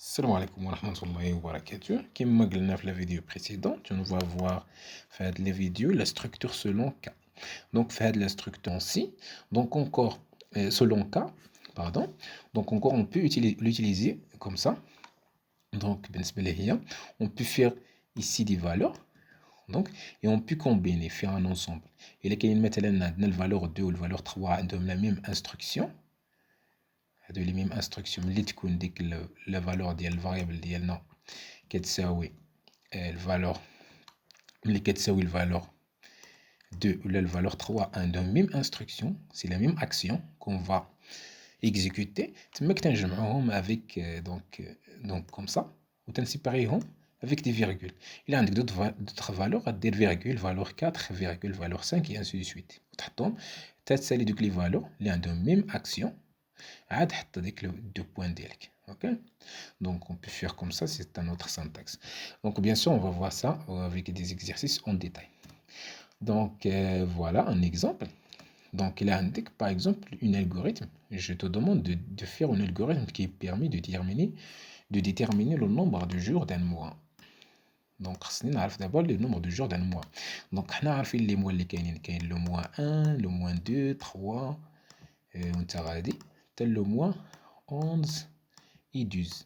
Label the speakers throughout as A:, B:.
A: Salam alaikum wa rahmatullahi wa barakatuh. Comme je l'ai dit dans la vidéo précédente, on va voir dans la vidéo la structure selon cas. Donc, faire la structure ci. Donc, encore selon cas, pardon. Donc, encore on peut l'utiliser comme ça. Donc, on peut faire ici des valeurs. Donc, et on peut combiner, faire un ensemble. Et là, il met la valeur 2 ou la valeur 3 dans la même instruction. هادو لي ميم انستركسيون ملي تكون ديك لا فالور ديال الفاريابل ديالنا كتساوي الفالور ملي كتساوي الفالور 2 ولا الفالور 3 ان دو ميم انستركسيون سي لا ميم اكسيون كون فا اكزيكوتي تماك تنجمعوهم افيك دونك كوم سا وتنسيباريهم avec des virgules. Il y a d'autres valeurs, des virgules, valeur 4, virgule, valeur 5 et ainsi de suite. Tu as les valeurs, il y a de même action. عاد حط هذيك دو بوين ديالك. OK, donc on peut faire comme ça, c'est un autre syntaxe. Donc bien sûr on va voir ça avec des exercices en détail. Donc voilà un exemple. Donc il a indiqué par exemple un algorithme. Je te demande de faire un algorithme qui permet de déterminer le nombre de jours d'un mois. Donc خصني نعرف d'abord le nombre de jours d'un mois. Donc حنا عارفين les mois اللي كاين le mois 1, le mois 2, 3 وانت غادي حتى le mois 11 et 12.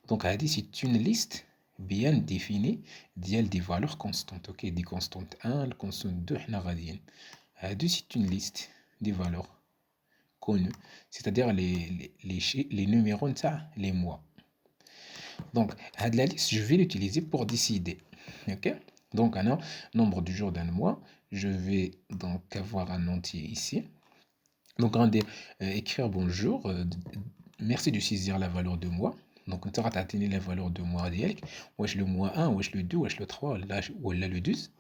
A: Donc c'est une liste bien définie des valeurs constantes. OK, des constantes 1, la constante 2 حنا غاديين. C'est une liste des valeurs connues, c'est-à-dire les numéros نتاع les mois. Donc, la liste, je vais l'utiliser pour décider. OK? Donc, un nombre de jours d'un mois. Je vais donc avoir un entier ici. Donc, écrire bonjour. Merci de saisir la valeur de mois. Donc, on va atteindre la valeur de mois. Wesh le mois 1, wesh le 2, wesh le 3, ou là le 12.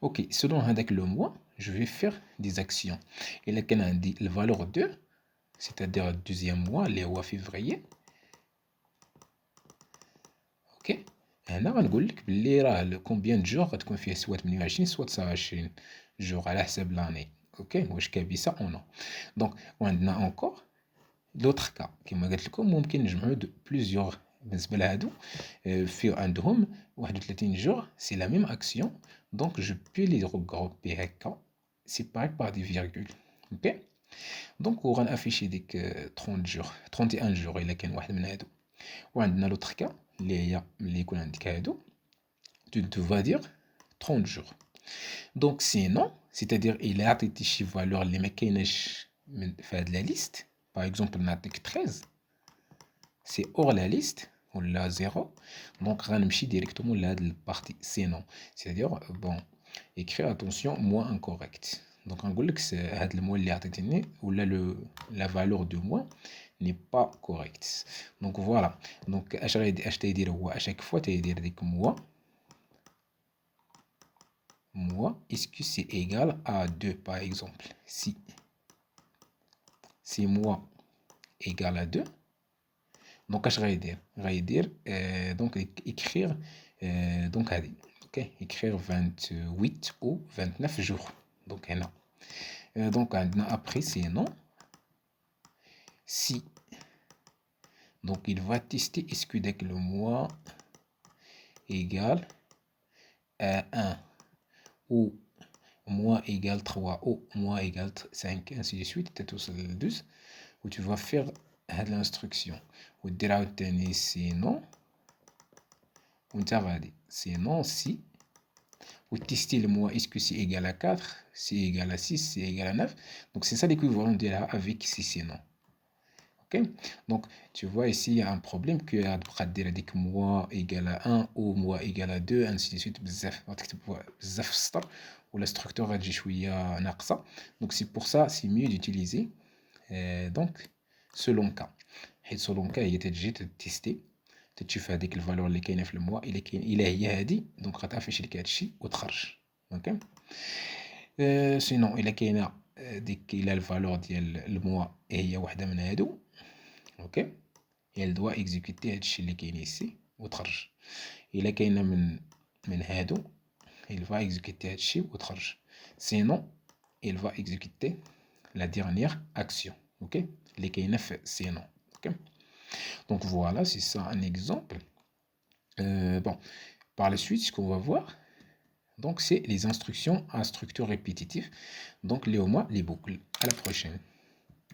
A: OK, selon le mois, je vais faire des actions. Et là, on a dit la valeur 2, c'est-à-dire le deuxième mois, le mois février. OK, هنا غنقول لك بلي راه combien de jours غتكون فيه سواء 28 سواء 29 jours على حسب لاني. OK, واش كابيسه او نو. دونك وعندنا encore d'autres cas كما قلت لكم ممكن نجمعوا plusieurs بالنسبه لهادو في عندهم 31 jours c'est la même action donc je peux les regrouper هكا séparés par des virgules. OK, donc وغنافيشي ديك 30 jours 31 jours الا كان واحد من هادو. وعندنا l'autre cas اللي هي ملي يكون عندك هادو tu vas dire 30 jours. Donc sinon c'est-à-dire il a عطيتي شي valeur اللي ما كايناش في هاد la liste. Par exemple نعطيك 13 c'est hors la liste ولا 0 donc غنمشي directement لهاد البارتي sinon c'est-à-dire bon écrire attention moins incorrect. Donc غنقول لك هاد الموا اللي عطيتيني ولا la valeur de mois n'est pas correct. Donc voilà. Donc اش تيدير هو à chaque fois تيدير ديك mois est-ce que c'est égal à 2 par exemple. Si mois égal à 2 donc اش غيدير donc écrire donc OK, écrire 28 ou 29 jours. Donc هنا donc après c'est non si donc il va tester est-ce que dès que le mois égal à 1 ou mois égal 3 ou mois égal 5 ainsi de suite توصل ل 12 où tu vas faire l'instruction ودير عاوتاني sinon وانت غادي sinon si ou tester le mois est-ce que c'est égal à 4, c'est égal à 6, c'est égal à 9. Donc c'est ça l'équivalent de là avec si sinon. OK, donc tu vois ici il y a un problème que dire mois égal à 1 ou mois égal à 2 ainsi de suite بزاف غتكتب بزاف في السطر ولا structure غتجي شويه ناقصه. Donc c'est pour ça c'est mieux d'utiliser donc selon cas. حيت selon cas هي تجي تيستي تشوف هذيك الفالور اللي كاينه في الموا الا هي هادي دونك غتافيش لك هادشي وتخرج. اوكي سينون الا كاينه ديك الا الفالور ديال الموا هي وحده من هادو اوكي elle doit exécuter هادشي اللي كاين ici وتخرج. الا كاينه من هادو il va exécuter هادشي وتخرج. sinon il va exécuter la dernière action. OK اللي كاينه في sinon. OK Donc voilà, c'est ça un exemple. Bon, par la suite, ce qu'on va voir, donc c'est les instructions à structure répétitive. Donc les boucles. À la prochaine.